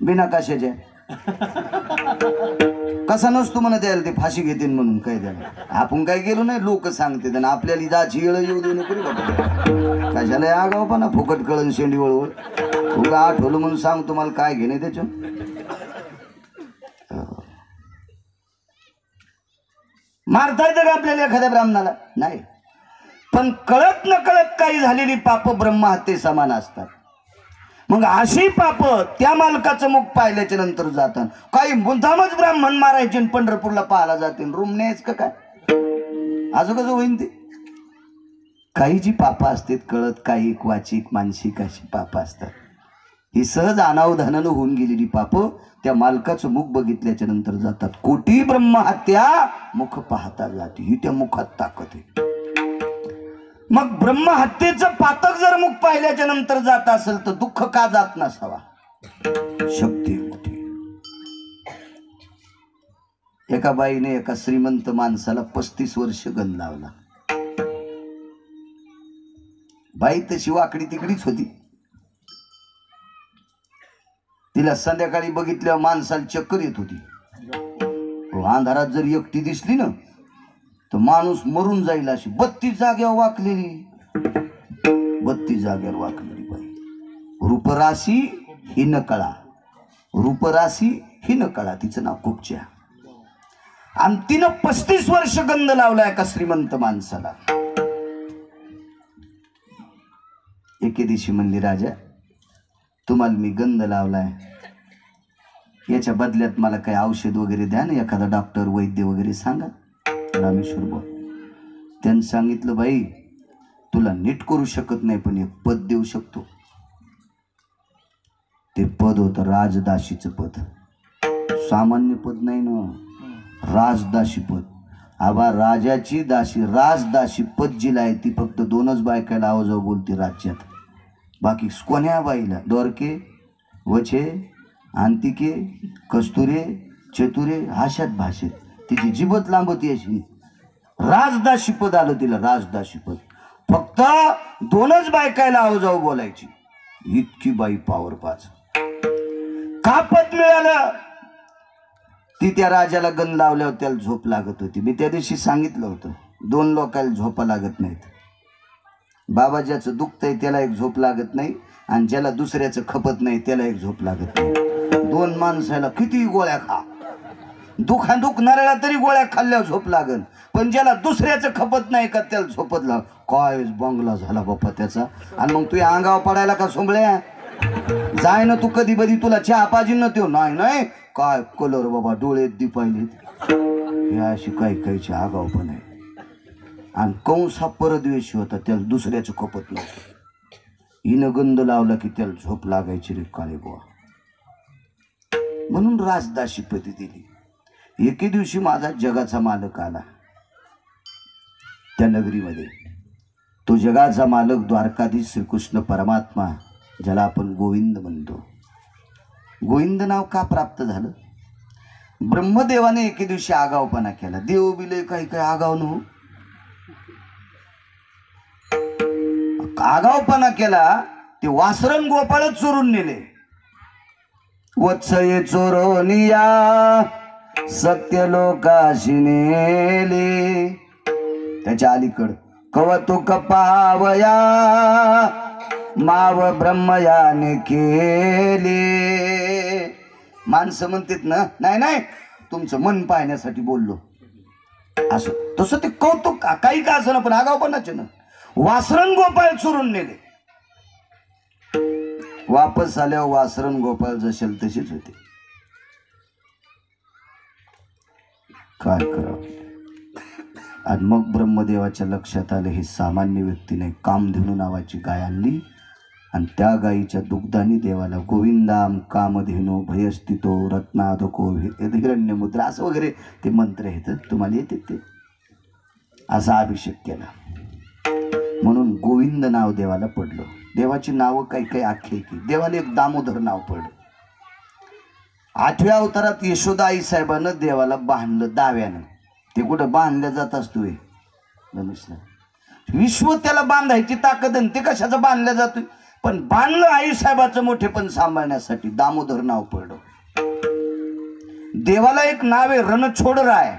बिना कशाच्या कसा नसतो म्हणा द्यायला ते फाशी घेतील म्हणून काय द्यायला आपण काय गेलो नाही लोक सांगते आणि आपल्याला जाची येळ येऊ देऊ नको कशाला आगाव पण फुकट कळण शेंडी वळवळ तुला आठवलं म्हणून सांग तुम्हाला काय घेणे त्याच्या मारता येतं का आपल्याला एखाद्या ब्राह्मणाला नाही पण कळत न कळत काही झालेली पाप ब्रह्महत्ये समान असतात मग अशी पाप त्या मालकाचं मुख पाहिल्याच्या नंतर जातात काही मुद्दामच ब्राह्मण मारायचे आणि पंढरपूरला पाहायला जातील रूम न्यायच का काय असं कसं होईन ते काही जी पाप असतात कळत काही वाचिक मानसिक अशी पाप असतात ही सहज अनावधानानं होऊन गेलेली पाप त्या मालकाचं मुख बघितल्याच्या नंतर जातात कोटी ब्रह्महत्या मुख पाहता जाते ही त्या मुखात ताकद आहे मग ब्रह्महत्येचं पातक जर मुख पाहिल्याच्या नंतर जात असेल तर दुःख का जात नसावा शक्ती मोठी एका बाईने एका श्रीमंत माणसाला 35 वर्ष गण लावला बाई तशी वाकडी तिकडीच होती तिला संध्याकाळी बघितल्यावर माणसाला चक्कर येत होती अंधारात जर एकटी दिसली ना तर माणूस मरून जाईल अशी 32 जागेवर वाकलेली 32 जागेवर वाकलेली बाई रूपराशी ही न कळा रूपराशी ही न कळा तिचं नाव कुपच्या आणि तिनं 35 वर्ष गंध लावला एका श्रीमंत माणसाला एके दिवशी म्हणली राजा तुम्हाला मी गंध लावलाय याच्या बदल्यात मला काही औषध वगैरे द्या ना एखादा डॉक्टर वैद्य वगैरे सांगा रामेश्वर बोल त्यांनी सांगितलं बाई तुला नीट करू शकत नाही पण एक पद देऊ शकतो ते पद होतं राजदाशीचं पद सामान्य पद नाही ना राजदाशी पद आबा राजाची दाशी राजदाशी पद जिला आहे ती फक्त 2च बायकाला आवाजावर बोलते राज्यात बाकी कोण्या बाईला दोरके वचे अंतिके कस्तुरे चतुरे हाशात भाषेत तिची जिबत लांबती अशी राजदाशी पद आलं तिला राजदाशी पद फक्त 2च बायकायला आवाजावर बोलायची इतकी बाई पावर पाच का पद मिळालं ती त्या राजाला गण लावल्यावर त्याला झोप लागत होती मी त्या दिवशी सांगितलं होतं 2 लोकांना झोपा लागत नाहीत बाबा ज्याचं दुखतंय त्याला एक झोप लागत नाही आणि ज्याला दुसऱ्याचं खपत नाही त्याला एक झोप लागत नाही 2 माणसाला किती गोळ्या खा दुखणाऱ्याला तरी गोळ्या खाल्ल्यावर झोप लागल पण ज्याला दुसऱ्याचं खपत नाही का त्याला झोपत लाग काय बंगला झाला बाप्पा त्याचा आणि मग तू अंगावर पडायला का सोंबळ्या जाय ना तू कधी कधी तुला चहा पाहिजे ना त्यो नाही काय कलर बाबा डोळे दिपायले अशी काही काहीची आगाव पण आहे आणि कंस हा परद्वेषी होता त्याला दुसऱ्याचं खपत नव्हतं हिनं गंध लावला की त्याला झोप लागायची रे काळे बुवा म्हणून राजदाशी पदी दिली एके दिवशी माझा जगाचा मालक आला त्या नगरीमध्ये तो जगाचा मालक द्वारकाधीश श्रीकृष्ण परमात्मा ज्याला आपण गोविंद म्हणतो गोविंद नाव का प्राप्त झालं ब्रह्मदेवाने एके दिवशी आगावपणा केला देव बिले काही काही आगाव न आगावपणा केला ते वासरण गोपाळच चोरून नेले वत्सये चोरोनिया सत्य लोकाशी नेले त्याच्या अलीकड कवतुक पावया माव ब्रह्मयाने केले माणसं म्हणतात ना नाही तुमचं मन पाहण्यासाठी बोललो असं तसं ते कौतुक काही का असं ना पण आगावपणाचे ना वासरण गोपाळ चोरून नेले वापस आल्यावर वासरण गोपाळ जसेल तशीच होते काय करावं आणि मग ब्रह्मदेवाच्या लक्षात आलं हे सामान्य व्यक्तीने कामधेनू नावाची गाय आणली आणि त्या गायीच्या दुग्धाने देवाला गोविंदाम कामधेनो भयस्थितो रत्नाधको हिरण्य मुद्रा असं वगैरे ते मंत्र आहेत तुम्हाला येते ते असा अभिषेक केला म्हणून गोविंद नाव देवाला पडलं देवाची नावं काही काही आख्यायिकी देवाला एक दामोदर नाव पडलं 8व्या अवतारात यशोदा आई साहेबांना देवाला बांधलं दाव्यानं ते कुठं बांधल्या जात असतोय विश्व त्याला बांधायची ताकद आहे ते कशाचं बांधल्या जातोय पण बांधलं आई साहेबाचं मोठेपण सांभाळण्यासाठी दामोदर नाव पडलं देवाला एक नाव आहे रणछोडराय.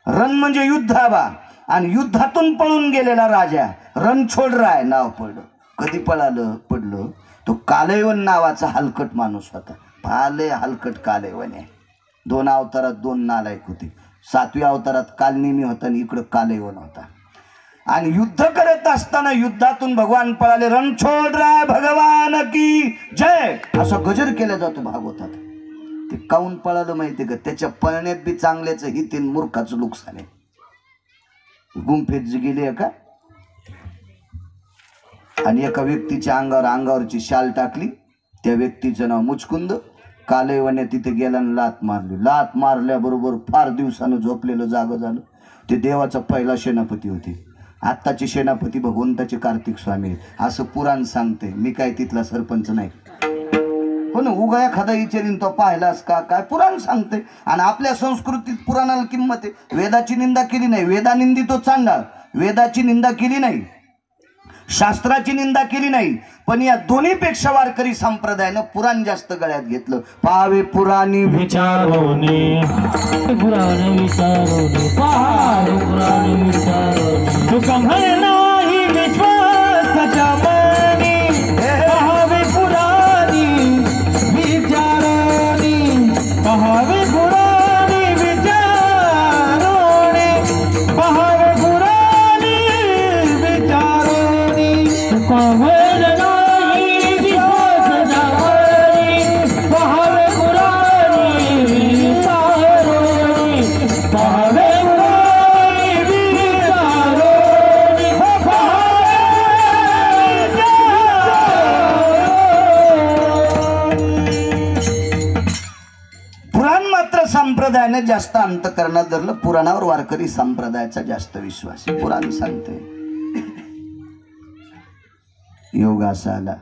रण म्हणजे युद्धाबा, आणि युद्धातून पळून गेलेला राजा रणछोडराय नाव पडलं. कधी पडलं तो कालैवन नावाचा हलकट माणूस होता. पाले हलकट कालैवन आहे. 2 अवतारात 2 नालायक होते. 7व्या अवतारात कालनेमी होता आणि इकडं कालैवन होता. आणि युद्ध करत असताना युद्धातून भगवान पळाले. रणछोडराय भगवान की जय असा गजर केला जातो भागवतात. ते काऊन पळालं माहितीये का? त्याच्या पळण्यात बी चांगल्याच ही 3 मूर्खाचं नुकसान आहे. गुंफेत गेली का आणि एका व्यक्तीच्या अंगावरची शाल टाकली. त्या व्यक्तीचं नाव मुचकुंद. कालैवने तिथे गेला आणि लात मारली. लात मारल्याबरोबर फार दिवसानं झोपलेलं जागं झालं. ते देवाचा पहिला सेनापती होते. आत्ताचे सेनापती भगवंताचे कार्तिक स्वामी आहेत असं पुराण सांगते. मी काय तिथला सरपंच नाही. हो ना, उगा एखादा विचारीन तो पाहिलास का काय पुराण सांगते. आणि आपल्या संस्कृतीत पुराणाला किंमत आहे. वेदाची निंदा केली नाही. वेदानिंदी तो चांडाळ. वेदाची निंदा केली नाही, शास्त्राची निंदा केली नाही. पण या दोन्हीपेक्षा वारकरी संप्रदायानं पुराण जास्त गळ्यात घेतलं. पाहावे पुराणी विचारोने पुराण विचारोने पाहावे पुराण विचारोने तुका म्हणे नाही विश्वासाच्या मनी पाहावे पुराणी विचारोने पाहावे पुराणी विचारोने पाहावे पुराणी विचारोने तुका म्हणे नाही विश्वासाच्या मनी पाहावे पुराणी विचारोने पाहावे पुराणी विचारोने पुराण मात्र संप्रदायाने जास्त अंतकरणात धरलं. पुराणावर वारकरी संप्रदायाचा जास्त विश्वास. पुराण सांगते योग असा आला.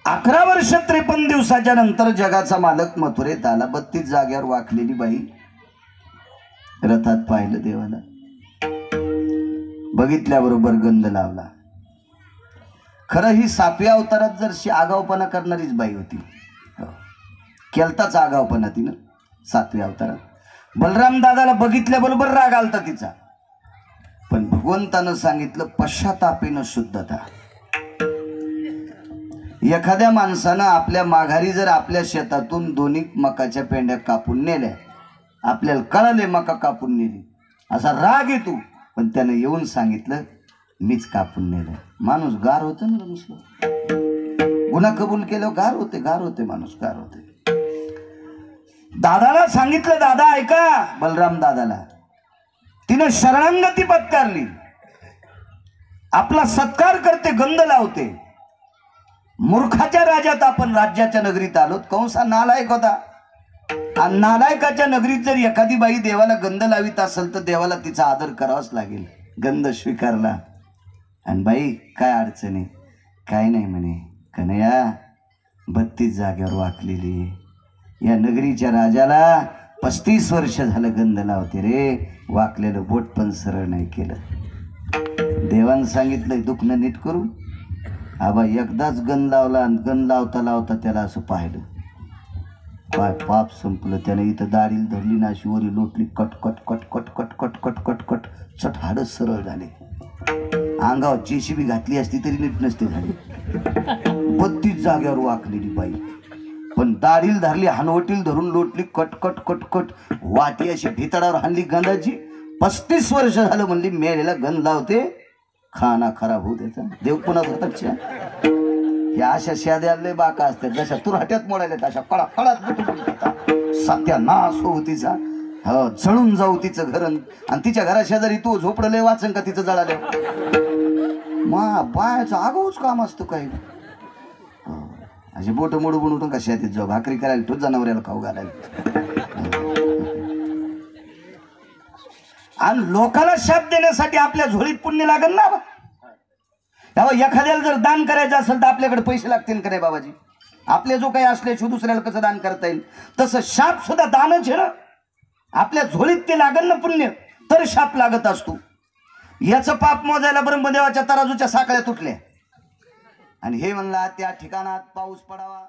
11 वर्ष 53 दिवसाच्या नंतर जगाचा मालक मथुरेत आला. 32 जाग्यावर वाकलेली बाई रथात पाहिलं देवाला. बघितल्याबरोबर गंध लावला. खरं ही 7व्या अवतारात जरशी आगावपणा करणारीच बाई होती. केलताच आगावपणा तिनं 7व्या अवतारात. बलराम दादाला बघितल्याबरोबर राग आलता तिचा. पण भगवंतानं सांगितलं पश्चातापेनं शुद्धता. एखाद्या माणसानं आपल्या माघारी जर आपल्या शेतातून 2 मकाच्या पेंड्या कापून नेल्या, आपल्याला कळाले मका कापून नेली, असा राग येतो. पण त्यानं येऊन सांगितलं मीच कापून नेलं. माणूस गार होतं ना नुसतं. गुन्हा कबूल केलं गार होते माणूस गार होते. दादाला सांगितलं दादा ऐका. बलराम दादाला तिनं शरणांगती पत्कारली. आपला सत्कार करते, गंध लावते. मूर्खाच्या राजात आपण राज्याच्या नगरीत आलोत. कंसा नालायक होता. आणि नालायकाच्या नगरीत जर एखादी बाई देवाला गंध लावित असेल तर देवाला तिचा आदर करावाच लागेल. गंध स्वीकारला. आणि बाई काय अडचण आहे? काय नाही म्हणे. कन्हैया 32 जागेवर वाकलेली या नगरीच्या राजाला 35 वर्ष झालं गंध लावते रे. वाकलेलं बोट पण सरळ नाही केलं. देवानं सांगितलंय दुखणं नीट करू. आबा एकदाच गंध लावला आणि गंध लावता लावता त्याला असं पाहिलं. काय पाप संपलं. त्याने इथं दाढील धरली ना अशी वरी लोटली. Cut cut cut cut cut cut cut cut cut चट हाडच सरळ झाले. अंगावर जेसीबी घातली असती तरी नीट नसते झाली. 32 जागेवर वाकलेली बाई. पण दाढील धरली, हनवटील धरून लोटली. कट कट कट कट वाटी अशी भितडावर हाणली गंधाची. 35 वर्ष झालं म्हणली मेलेला गंध लावते. खाना खराब होऊ त्याचा. देव पुन्हा होता. या अशा शाद्याले बाका असतात जशा तुरहाट्यात मोडायला तशा कडा कडात सत्यानाश होऊ तिचा. हो जळून जाऊ तिचं घर. आणि तिच्या घरा शेजारी तू झोपडले वाचन का तिचं जळाले. मा बायाचं आगाऊच काम असतं काही. असे बोट मोडू बनवून कशा येते जो भाकरी करायला तो जनावराला खाऊ घालायला. आणि लोकाला शाप देण्यासाठी आपल्या झोळीत पुण्य लागेल ना. एखाद्याला जर दान करायचं असेल तर आपल्याकडे पैसे लागतील का नाही बाबाजी? आपले जो काही असल्याशिवाय दुसऱ्याला कसं दान करता येईल? तसं शाप सुद्धा दानच आहे ना. आपल्या झोळीत ते लागल ना पुण्य तर शाप लागत असतो. याचं पाप मोजायला ब्रह्मदेवाच्या तराजूच्या साखळ्या तुटल्या. आणि हे म्हणला त्या ठिकाणात पाऊस पडावा.